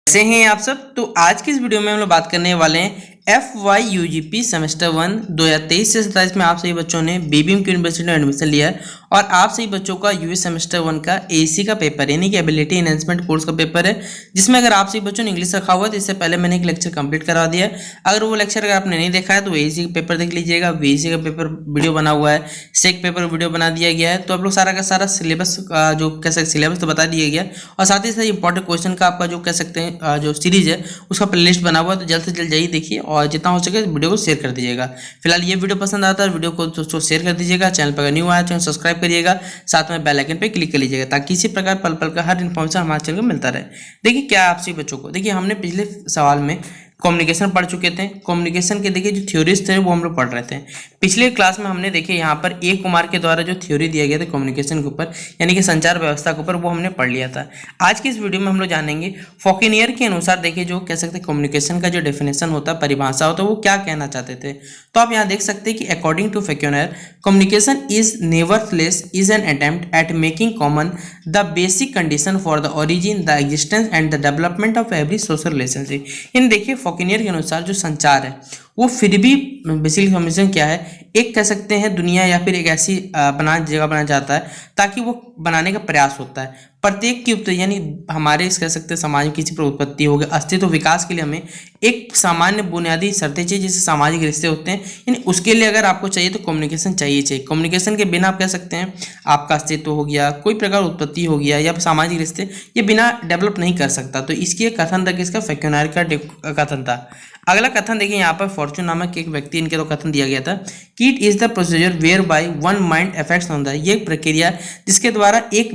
कैसे हैं आप सब। तो आज की इस वीडियो में हम लोग बात करने वाले हैं FY UGP सेमेस्टर 1 2023 से 27 में आप सभी बच्चों ने बीबीएम की यूनिवर्सिटी में एडमिशन लिया है और आप सभी बच्चों का यूएस सेमेस्टर 1 का एसी का पेपर यानी कि एबिलिटी एनहेंसमेंट कोर्स का पेपर है, जिसमें अगर आप सभी बच्चों ने इंग्लिश रखा हुआ है तो इससे पहले मैंने एक लेक्चर कंप्लीट करा दिया है। अगर वो लेक्चर अगर आपने नहीं देखा है तो एसी का पेपर देख लीजिएगा। वीसी का पेपर वीडियो बना हुआ है, सेक पेपर वीडियो बना दिया गया है। तो आप लोग सारा का सारा सिलेबस का जो कह सकते सिलेबस तो बता दिया गया और साथ ही साथ इंपॉर्टेंट क्वेश्चन का आपका जो कह सकते हैं जो सीरीज है उसका प्लेलिस्ट बना हुआ है। तो जल्द से जल्द जाइए देखिए और जितना हो सके वीडियो को शेयर कर दीजिएगा। फिलहाल ये वीडियो पसंद आता है वीडियो को दोस्तों शेयर कर दीजिएगा। चैनल पर अगर न्यू आया चैनल सब्सक्राइब करिएगा, साथ में बेल आइकन पे क्लिक कर लीजिएगा ताकि इसी प्रकार पल पल का हर इन्फॉर्मेशन हमारे चैनल को मिलता रहे। देखिए क्या आप सभी बच्चों को देखिए हमने पिछले सवाल में कम्युनिकेशन पढ़ चुके थे। कम्युनिकेशन के देखिए जो थ्योरीज थे वो हम लोग पढ़ रहे थे। पिछले क्लास में हमने देखे यहाँ पर ए कुमार के द्वारा जो थ्योरी दिया गया था कम्युनिकेशन के ऊपर यानी कि संचार व्यवस्था के ऊपर, वो हमने पढ़ लिया था। आज की इस वीडियो में हम लोग जानेंगे फॉकिनियर के अनुसार देखिए जो कह सकते हैं कम्युनिकेशन का जो डेफिनेशन होता है, परिभाषा होता है, वो क्या कहना चाहते थे। तो आप यहाँ देख सकते हैं कि अकॉर्डिंग टू फॉकिनियर communication is nevertheless is an attempt at making common the basic condition for the origin the existence and the development of every social relationship. इन देखिए फॉकिनियर के अनुसार जो संचार है वो फिर भी बेसिकली कम्युनिकेशन क्या है, एक कह सकते हैं दुनिया या फिर एक ऐसी जगह बनाना चाहता है ताकि वो बनाने का प्रयास होता है। प्रत्येक की उत्पत्ति यानी हमारे इस कह सकते हैं समाज में किसी पर उत्पत्ति हो गया अस्तित्व विकास के लिए हमें एक सामान्य बुनियादी शर्तें चाहिए जिससे सामाजिक रिश्ते होते हैं। यानी उसके लिए अगर आपको चाहिए तो कम्युनिकेशन चाहिए। कम्युनिकेशन के बिना आप कह सकते हैं आपका अस्तित्व हो गया, कोई प्रकार उत्पत्ति हो गया या सामाजिक रिश्ते ये बिना डेवलप नहीं कर सकता। तो इसकी कथन था किसका, फॉकिनियर का कथन था। अगला कथन देखिए यहाँ पर फॉर्चून नामक एक व्यक्ति इनके तो कथन दिया गया था कि it is the procedure whereby one mind affects on the, ये प्रक्रिया जिसके द्वारा एक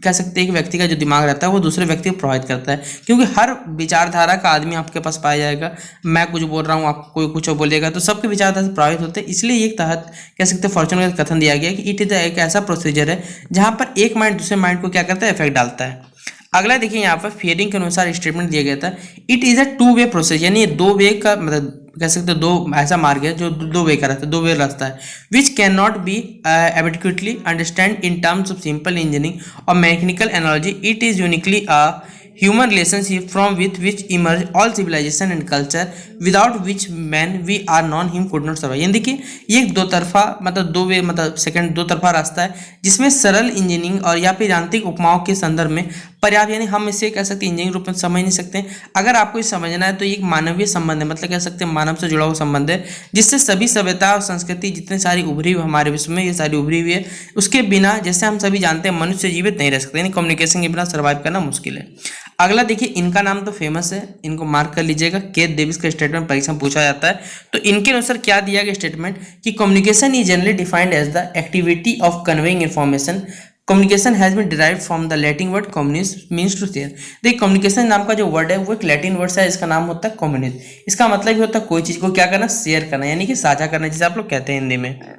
कह सकते हैं एक व्यक्ति का जो दिमाग रहता है वो दूसरे व्यक्ति को प्रभावित करता है। क्योंकि हर विचारधारा का आदमी आपके पास पाया जाएगा, मैं कुछ बोल रहा हूँ आप कोई कुछ बोलेगा, तो सबके विचारधारा से प्रभावित होते हैं। इसलिए एक तहत कह सकते हैं फॉर्चून का कथन दिया गया कि इट इज एक ऐसा प्रोसीजर है जहाँ पर एक माइंड दूसरे माइंड को क्या करता है, इफेक्ट डालता है। अगला देखिए यहाँ पर फियरिंग के अनुसार स्टेटमेंट दिया गया था it is a two way process, यानी दो वे का मतलब कह सकते हैं दो ऐसा मार्ग है जो दो वे का रहता है, दो वे रास्ता है which can not be adequately understand in terms of simple engineering और mechanical analogy. It is uniquely a human relationship from with which emerge all civilization and culture without which man we are known him could not survive। यानी देखिए ये एक दो तरफा मतलब दो वे मतलब सेकंड दो तरफा रास्ता है जिसमें सरल इंजीनियरिंग और या फिर यांत्रिक उपमाओं के संदर्भ में पर्याप्त, यानी हम इसे कह सकते हैं इंजीनियरिंग रूप में समझ नहीं सकते। अगर आपको इसे समझना है तो ये एक मानवीय संबंध है, मतलब कह सकते हैं मानव से जुड़ा हुआ संबंध है जिससे सभी सभ्यता और संस्कृति जितने सारी उभरी हुई हमारे विश्व में ये सारी उभरी हुई है। उसके बिना जैसे हम सभी जानते हैं मनुष्य जीवित नहीं रह सकते, यानी कम्युनिकेशन के बिना सर्वाइव करना मुश्किल है। अगला देखिए इनका नाम तो फेमस है, इनको मार्क कर लीजिएगा, केथ डेविस का स्टेटमेंट परीक्षा में पूछा जाता है। तो इनके अनुसार क्या दिया गया स्टेटमेंट कि communication is generally defined as the activity of conveying information. Communication has been derived from the Latin word communist means to share. देखिए कम्युनिकेशन नाम का जो वर्ड है वो एक लैटिन वर्ड है, इसका नाम होता है कम्युनिस्ट। इसका मतलब ये होता है कोई चीज को क्या करना, शेयर करना, यानी कि साझा करना, जिसे आप लोग कहते हैं हिंदी में।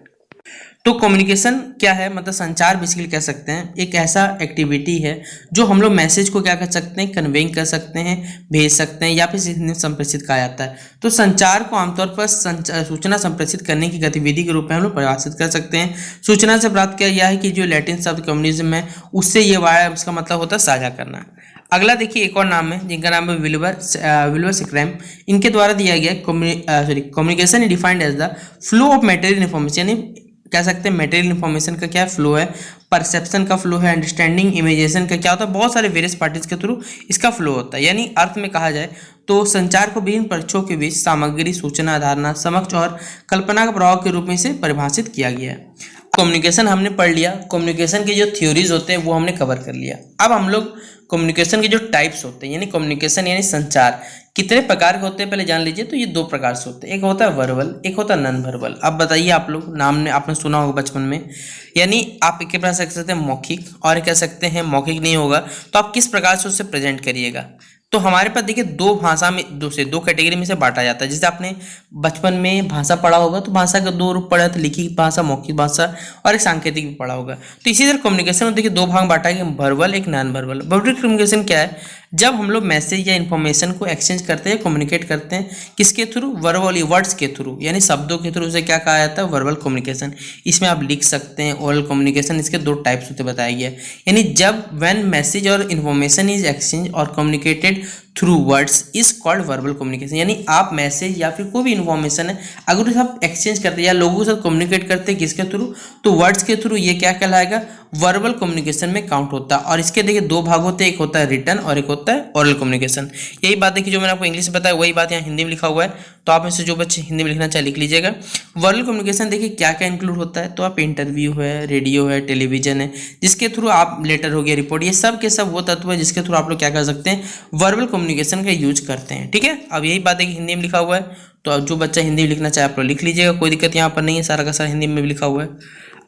तो कम्युनिकेशन क्या है, मतलब संचार बेसिकली कह सकते हैं एक ऐसा एक्टिविटी है जो हम लोग मैसेज को क्या कर सकते हैं, कन्वेइंग कर सकते हैं, भेज सकते हैं या फिर संप्रेषित कहा जाता है। तो संचार को आमतौर पर सूचना संप्रेषित करने की गतिविधि के रूप में हम लोग परिभाषित कर सकते हैं। सूचना से प्राप्त किया गया है कि जो लैटिन शब्द कम्युनिज्म है उससे ये वाया उसका मतलब होता है साझा करना। अगला देखिए एक और नाम है जिनका नाम है विल्बर सिक्रैम। इनके द्वारा दिया गया communication is defined as the flow of material information, यानी कह सकते हैं मटेरियल इन्फॉर्मेशन का क्या फ्लो है, परसेप्शन का फ्लो है, अंडरस्टैंडिंग इमेजिनेशन का क्या होता है, बहुत सारे वेरियस पार्टीज के थ्रू इसका फ्लो होता है। यानी अर्थ में कहा जाए तो संचार को विभिन्न पक्षों के बीच सामग्री सूचना धारणा समक्ष और कल्पना का प्रभाव के रूप में इसे परिभाषित किया गया है। कम्युनिकेशन हमने पढ़ लिया, कम्युनिकेशन के जो थ्योरीज होते हैं वो हमने कवर कर लिया। अब हम लोग कम्युनिकेशन के जो टाइप्स होते हैं यानी कम्युनिकेशन यानी संचार कितने प्रकार के होते हैं पहले जान लीजिए। तो ये दो प्रकार से होते हैं, एक होता है वर्बल, एक होता है नॉन वर्बल। अब बताइए आप लोग नाम ने आपने सुना होगा बचपन में, यानी आप एक कह सकते हैं मौखिक और कह सकते हैं मौखिक नहीं होगा तो आप किस प्रकार से उससे प्रेजेंट करिएगा। तो हमारे पास देखिए दो भाषा में दो कैटेगरी में से बांटा जाता है। जैसे आपने बचपन में भाषा पढ़ा होगा तो भाषा का दो रूप पढ़ा था, लिखित भाषा, मौखिक भाषा और एक सांकेतिक भी पढ़ा होगा। तो इसी तरह कम्युनिकेशन में देखिए दो भाग बांटा गया, वर्बल एक नॉन वर्बल। वर्बल कम्युनिकेशन क्या है, जब हम लोग मैसेज या इन्फॉर्मेशन को एक्सचेंज करते हैं कम्युनिकेट करते हैं किसके थ्रू, वर्बल वर्ड्स के थ्रू यानी शब्दों के थ्रू, उसे क्या कहा जाता है वर्बल कम्युनिकेशन। इसमें आप लिख सकते हैं ओरल कम्युनिकेशन, इसके दो टाइप्स होते बताया गया है। यानी जब व्हेन मैसेज और इन्फॉर्मेशन इज एक्सचेंज और communicated through words is called verbal communication. यानी आप मैसेज या फिर कोई भी इन्फॉर्मेशन है अगर उसे आप एक्सचेंज करते हैं या लोगों के साथ कम्युनिकेट करते हैं किसके थ्रू, तो वर्ड्स के थ्रू, ये क्या कहलाएगा, वर्बल कम्युनिकेशन में काउंट होता है। और इसके देखिए दो भाग होते हैं, एक होता है रिटन और एक होता है ओरल कम्युनिकेशन। यही बात देखिए जो मैंने आपको इंग्लिश में बताया वही बात यहाँ हिंदी में लिखा हुआ है, तो आप इससे जो बच्चे हिंदी में लिखना चाहे लिख लीजिएगा। वर्बल कम्युनिकेशन देखिए क्या क्या इंक्लूड होता है, तो आप इंटरव्यू है, रेडियो है, टेलीविजन है, जिसके थ्रू आप लेटर हो गया, रिपोर्ट, ये सब के सब वो तत्व है जिसके थ्रू आप लोग क्या कर सकते हैं, वर्बल कम्युनिकेशन का यूज करते हैं। ठीक है, अब यही बात है कि हिंदी में लिखा हुआ है, तो अब जो बच्चा हिंदी में लिखना चाहे आप लोग लिख लीजिएगा, कोई दिक्कत यहाँ पर नहीं है, सारा का सारा हिंदी में भी लिखा हुआ है।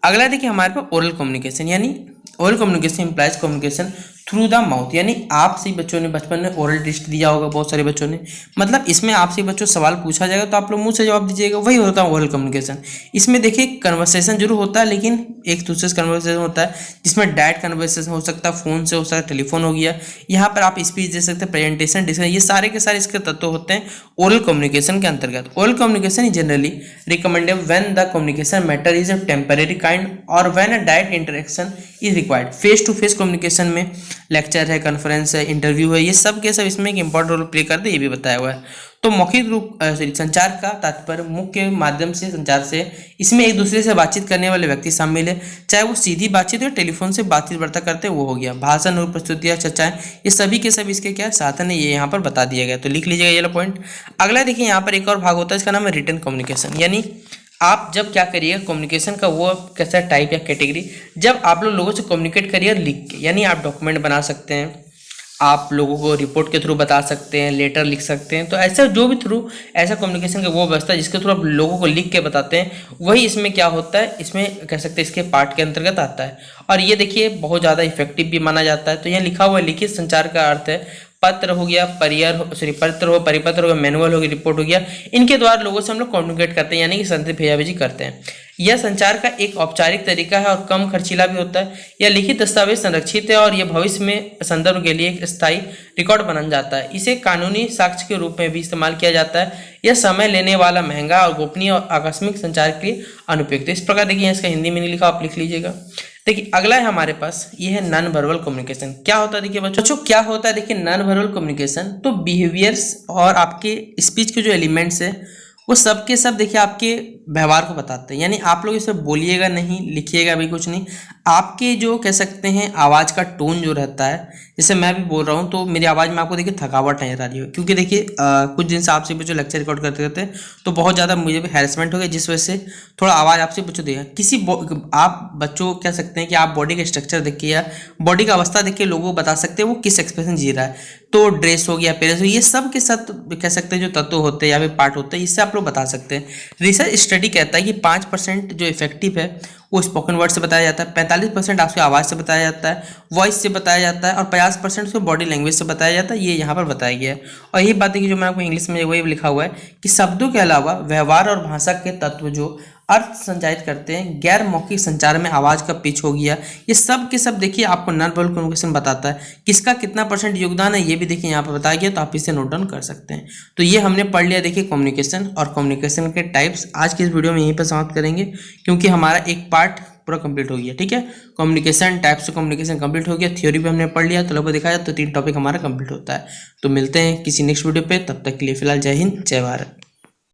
अगला देखिए हमारे पास ओरल कम्युनिकेशन, यानी oral communication implies communication through the mouth. यानी आप सही बच्चों ने बचपन में ओरल टेस्ट दिया होगा बहुत सारे बच्चों ने, मतलब इसमें आपसे बच्चों सवाल पूछा जाएगा तो आप लोग मुंह से जवाब दीजिएगा, वही होता है ओरल कम्युनिकेशन। इसमें देखिए कन्वर्सेशन जरूर होता है, लेकिन एक दूसरे से कन्वर्सेशन होता है जिसमें डायरेक्ट कन्वर्सेशन हो सकता है, फोन से हो सकता है, टेलीफोन हो गया, यहाँ पर आप स्पीच दे सकते हैं, प्रेजेंटेशन, डिस्कशन, ये सारे के सारे इसके तत्व होते हैं ओरल कम्युनिकेशन के अंतर्गत। Oral communication is generally recommended when the communication matter is a temporary kind और when a direct interaction is required. Face to face communication में लेक्चर है, कॉन्फ्रेंस है, इंटरव्यू है, ये सब के सब इसमें एक इंपॉर्टेंट रोल प्ले करते हैं, ये भी बताया हुआ है। तो मौखिक रूप संचार का तात्पर्य मुख्य माध्यम से संचार से, इसमें एक दूसरे से बातचीत करने वाले व्यक्ति शामिल है, चाहे वो सीधी बातचीत हो, टेलीफोन से बातचीत वार्ता करते हैं वो हो गया। भाषण और प्रस्तुतियाँ, चर्चाएं, ये सभी के सब इसके क्या साधन है, ये यहाँ पर बता दिया गया, तो लिख लीजिएगा ये पॉइंट। अगला देखिए यहाँ पर एक और भाग होता है, इसका नाम है रिटन कम्युनिकेशन। यानी आप जब क्या करिएगा कम्युनिकेशन का वो कैसा टाइप या कैटेगरी, जब आप लोगों से कम्युनिकेट करिए लिख के, यानी आप डॉक्यूमेंट बना सकते हैं, आप लोगों को रिपोर्ट के थ्रू बता सकते हैं, लेटर लिख सकते हैं, तो ऐसा जो भी थ्रू ऐसा कम्युनिकेशन का वो व्यवस्था जिसके थ्रू आप लोगों को लिख के बताते हैं, वही इसमें क्या होता है, इसमें कह सकते हैं इसके पार्ट के अंतर्गत आता है। और ये देखिए बहुत ज़्यादा इफेक्टिव भी माना जाता है। तो यहाँ लिखा हुआ है लिखित संचार का अर्थ है पत्र हो गया, पत्र हो, परिपत्र हो गया, मैनुअल हो गया, रिपोर्ट हो गया, इनके द्वारा लोगों से हम लोग कम्युनिकेट करते हैं, यानी कि संदेश भेजाभेजी करते हैं। यह संचार का एक औपचारिक तरीका है और कम खर्चीला भी होता है। यह लिखित दस्तावेज संरक्षित है और यह भविष्य में संदर्भ के लिए एक स्थायी रिकॉर्ड बना जाता है। इसे कानूनी साक्ष्य के रूप में भी इस्तेमाल किया जाता है। यह समय लेने वाला, महंगा और गोपनीय और आकस्मिक संचार के लिए अनुपयुक्त है। इस प्रकार देखिए इसका हिंदी में नहीं लिखा, आप लिख लीजिएगा। देखिए अगला है हमारे पास, ये है नॉन वर्बल कम्युनिकेशन। क्या होता है देखिए बच्चों, क्या होता है देखिए नॉन वर्बल कम्युनिकेशन, तो बिहेवियर्स और आपके स्पीच के जो एलिमेंट्स है वो सब के सब देखिए आपके व्यवहार को बताते हैं। यानी आप लोग इसे बोलिएगा नहीं, लिखिएगा भी कुछ नहीं, आपके जो कह सकते हैं आवाज़ का टोन जो रहता है, जैसे मैं भी बोल रहा हूँ तो मेरी आवाज़ में आपको देखिए थकावट नजर आ रही हो, क्योंकि देखिए कुछ दिन से आपसे बच्चों लेक्चर रिकॉर्ड करते करते तो बहुत ज़्यादा मुझे भी हैरेसमेंट हो गया, जिस वजह से थोड़ा आवाज़ आपसे बच्चों देगा। आप बच्चों कह सकते हैं कि आप बॉडी का स्ट्रक्चर देख के या बॉडी का अवस्था देख के लोगों को बता सकते हैं वो किस एक्सप्रेशन जी रहा है। तो ड्रेस हो गया, पेरेंट्स हो, ये सब के साथ कह सकते हैं जो तत्व होते हैं या फिर पार्ट होते हैं, इससे आप लोग बता सकते हैं। रिसर्च स्टडी कहता है कि 5% जो इफेक्टिव है वो स्पोकन वर्ड से बताया जाता है, 45% आपकी आवाज़ से बताया जाता है, वॉइस से बताया जाता है, और 50% उसको बॉडी लैंग्वेज से बताया जाता है। ये यहाँ पर बताया गया है। और यही बात है कि जो मैं आपको इंग्लिश में वही लिखा हुआ है कि शब्दों के अलावा व्यवहार और भाषा के तत्व जो अर्थ संचारित करते हैं, गैर मौखिक संचार में आवाज़ का पिच हो गया, ये सब के सब देखिए आपको नॉन वर्बल कम्युनिकेशन बताता है। किसका कितना % योगदान है ये भी देखिए यहाँ पर बताया गया, तो आप इसे नोट डाउन कर सकते हैं। तो ये हमने पढ़ लिया देखिए कम्युनिकेशन और कम्युनिकेशन के टाइप्स। आज की इस वीडियो में यहीं पर समाप्त करेंगे, क्योंकि हमारा एक पार्ट पूरा कंप्लीट हो गया। ठीक है, communication, types of communication complete हो गया, थ्योरी भी हमने पढ़ लिया, तो लगभग देखा जाए तो 3 टॉपिक हमारा कंप्लीट होता है। तो मिलते हैं किसी नेक्स्ट वीडियो पे, तब तक के लिए फिलहाल जय हिंद, जय भारत।